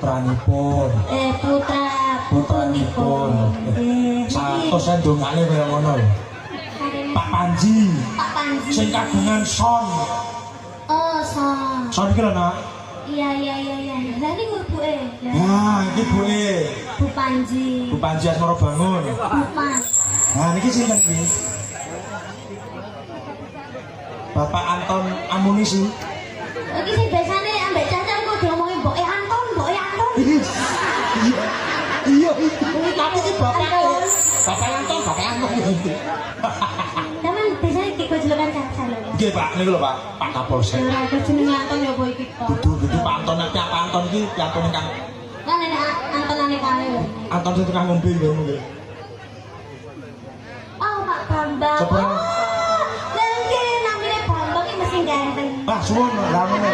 putranipun. Putunipun. Satu saya dongane kaya ngono lho. Pak Panji. Sing kagungan son. Oh, son. Son iki lho, Nak. Iya. Lah niku ibuke. Nah, iki ibuke. Bu Panji. Bu Panji Asmara Bangun. Bukan. Nah, niki sinten iki? Bapak Anton Amunisi. Iki sing biasane ambek cacangku diomongi Mboke Anton. Iya. Tapi iki bapak. Bapak Anton. Temen biasane iki kojlokan cacar lho. Nggih, Pak. Niku lho, Pak. Pak Kapolsek. Ora iku jenenge Anton ya apa iki to? Dudu Pak Anton, nek Pak Anton iki Anton ingkang Kan nek Antonane kae lho. Anton sing tukang ngombe nggih nggih. Oh, Pak Bambang. Seberang. Lah iki namine Bambang iki mesti ganteng. Ah, suwun lha ngono.